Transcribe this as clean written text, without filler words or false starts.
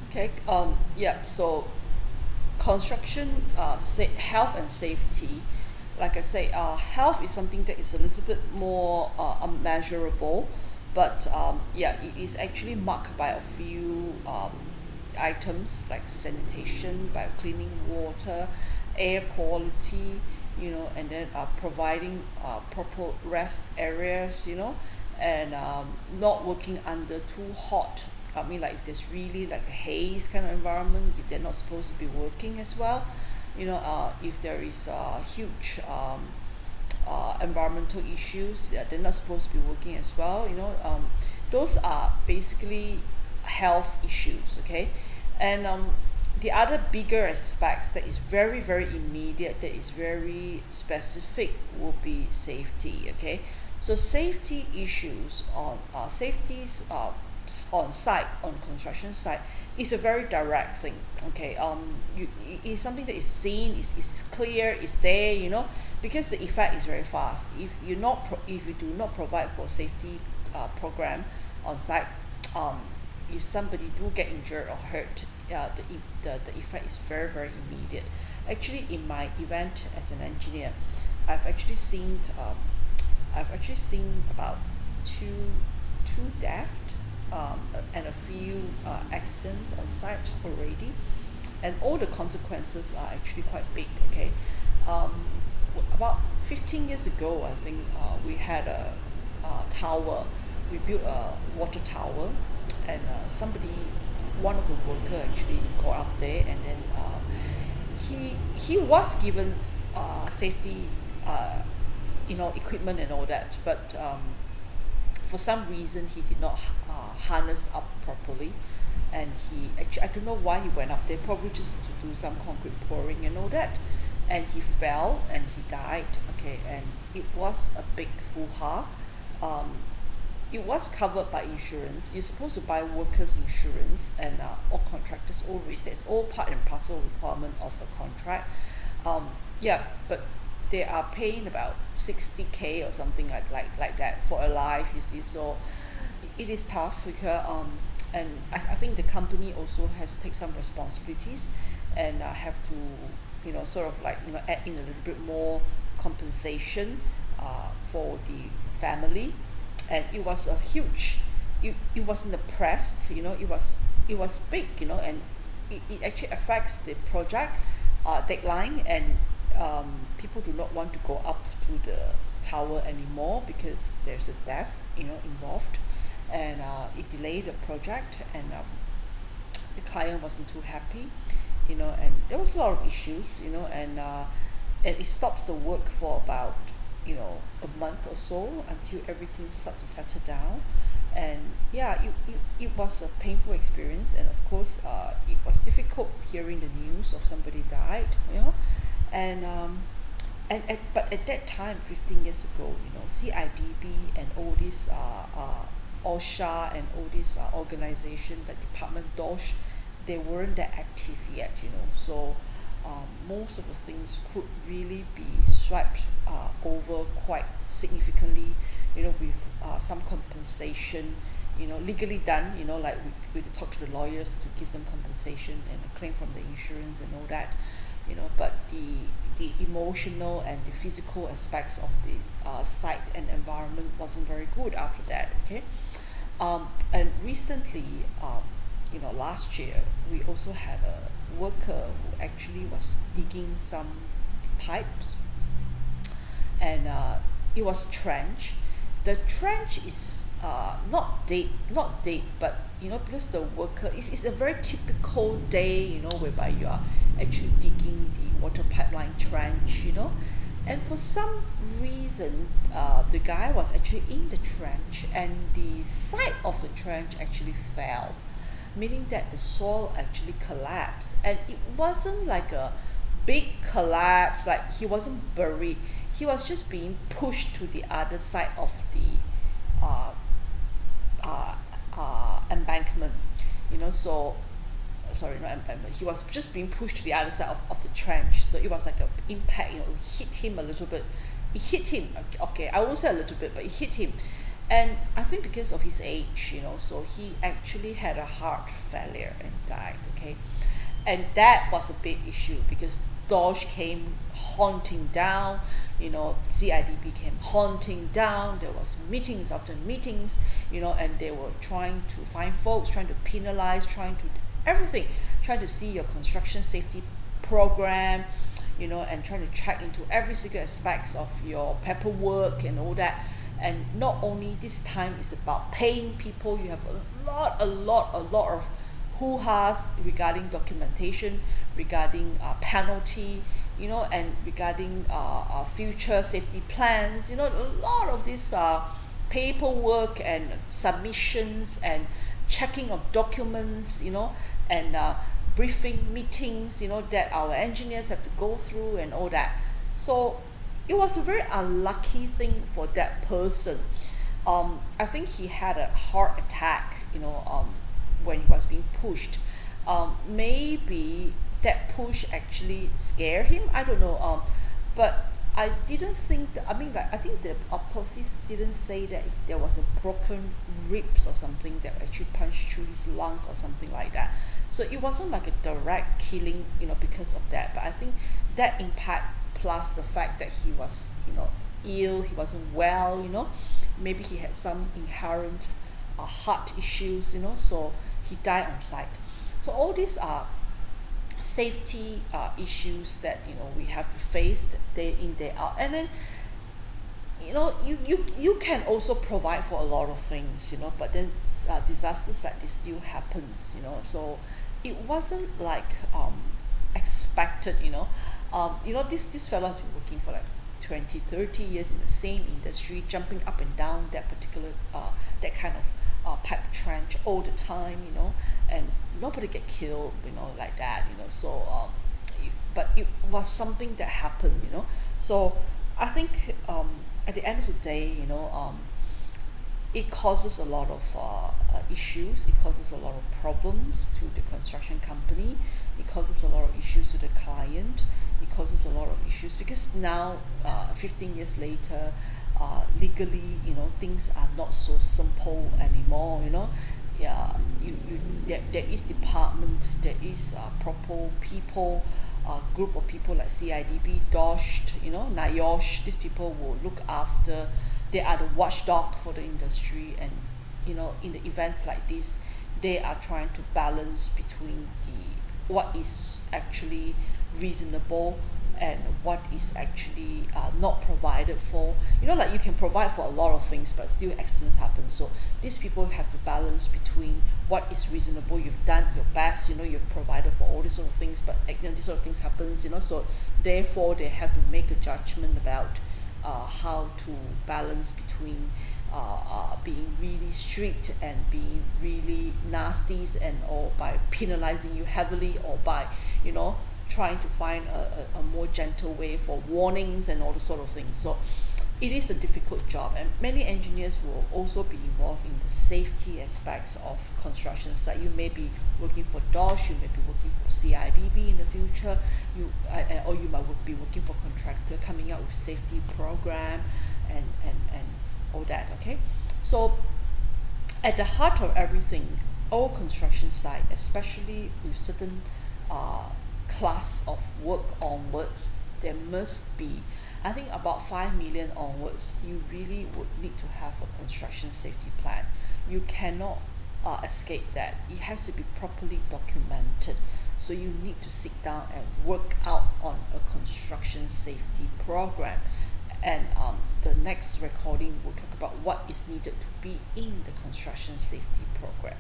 Okay. Yeah. So construction, health and safety. Like I say, health is something that is a little bit more unmeasurable, but yeah, it is actually marked by a few items like sanitation, by cleaning water, air quality, and then providing proper rest areas, and not working under too hot. I mean, like if there's really like a haze kind of environment, they're not supposed to be working as well. If there is huge environmental issues, yeah, they're not supposed to be working as well. Those are basically health issues. Okay, and the other bigger aspects that is very very immediate, that is very specific, will be safety. Okay, so safety issues on site, on construction site, is a very direct thing. Okay, it's something that is seen, is clear, is there, because the effect is very fast. If you do not provide for safety program on site, um, if somebody do get injured or hurt, the effect is very very immediate. Actually, in my event as an engineer, I've actually seen um, I've actually seen about two deaths, and a few accidents on site already, and all the consequences are actually quite big. Okay, um, about 15 years ago, I think we had a tower. We built a water tower, and one of the worker actually got up there, and then he was given safety, equipment and all that, but for some reason he did not harness up properly, and he actually, I don't know why he went up there, probably just to do some concrete pouring and all that, and he fell and he died. Okay, and it was a big hoo-ha. um, it was covered by insurance. You're supposed to buy workers insurance, and all contractors always, that's all part and parcel requirement of a contract. Yeah, but they are paying about 60K or something like that for a life, you see. So it is tough, because and I think the company also has to take some responsibilities, and have to, sort of like, add in a little bit more compensation for the family. And it was a huge, it was in the press, it was big, and it actually affects the project deadline, and people do not want to go up to the tower anymore because there's a death, involved, and it delayed the project, and the client wasn't too happy, and there was a lot of issues, and it stops the work for about, a month or so, until everything starts to settle down. And yeah, it was a painful experience, and of course it was difficult hearing the news of somebody died, and but at that time, 15 years ago, CIDB and all these OSHA and all these organization, the department DOSH, they weren't that active yet, so most of the things could really be swiped over quite significantly, with some compensation, legally done, like we talk to the lawyers to give them compensation and a claim from the insurance and all that, but the emotional and the physical aspects of the site and environment wasn't very good after that. Okay, and recently, last year, we also had a worker who actually was digging some pipes, and it was a trench. The trench is not deep, but because the worker, it's a very typical day, whereby you are actually digging the water pipeline trench, and for some reason, the guy was actually in the trench, and the side of the trench actually fell, meaning that the soil actually collapsed, and it wasn't like a big collapse, like he wasn't buried, he was just being pushed to the other side of the embankment, so sorry, not embankment, he was just being pushed to the other side of the trench, so it was like an impact, it hit him a little bit, it hit him, okay, I won't say a little bit, but it hit him, And I think because of his age, so he actually had a heart failure and died. Okay, and that was a big issue because Doge came haunting down, CIDB came haunting down. There was meetings after meetings, and they were trying to find faults, trying to penalize, trying to everything, trying to see your construction safety program, and trying to check into every single aspects of your paperwork and all that. And not only this time is about paying people, you have a lot of hoo-has regarding documentation, regarding penalty, and regarding future safety plans, a lot of this paperwork and submissions and checking of documents, and briefing meetings, that our engineers have to go through and all that. So it was a very unlucky thing for that person. I think he had a heart attack, when he was being pushed. Maybe that push actually scared him. I don't know. But I didn't think that, I think the autopsies didn't say that if there was a broken ribs or something that actually punched through his lung or something like that. So it wasn't like a direct killing, because of that. But I think that impact plus the fact that he was, ill, he wasn't well, maybe he had some inherent heart issues, so he died on site. So all these are safety issues that we have to face day in day out. And then you can also provide for a lot of things, but then disasters like this still happens, so it wasn't like expected. This fellow has been working for like 20-30 years in the same industry, jumping up and down that particular that kind of pipe trench all the time, and nobody get killed, like that, so but it was something that happened, so I think at the end of the day, it causes a lot of issues, it causes a lot of problems to the construction company, it causes a lot of issues to the client, it causes a lot of issues because now 15 years later, legally, things are not so simple anymore, yeah, there is department, there is proper people, group of people like CIDB, DOSH, NIOSH. These people will look after, they are the watchdog for the industry, and in the event like this, they are trying to balance between what is actually reasonable and what is actually not provided for. Like you can provide for a lot of things, but still accidents happen. So these people have to balance between what is reasonable. You've done your best, you've provided for all these sort of things, but these sort of things happens, so therefore they have to make a judgment about how to balance between being really strict and being really nasty, and or by penalizing you heavily, or by trying to find a more gentle way for warnings and all the sort of things. So it is a difficult job, and many engineers will also be involved in the safety aspects of construction site. You may be working for DOSH, you may be working for CIDB in the future, or you might be working for contractor coming out with safety program and all that. Okay, so at the heart of everything, all construction site, especially with certain class of work onwards, there must be, I think about 5 million onwards, you really would need to have a construction safety plan. You cannot escape that. It has to be properly documented. So you need to sit down and work out on a construction safety program. And the next recording will talk about what is needed to be in the construction safety program.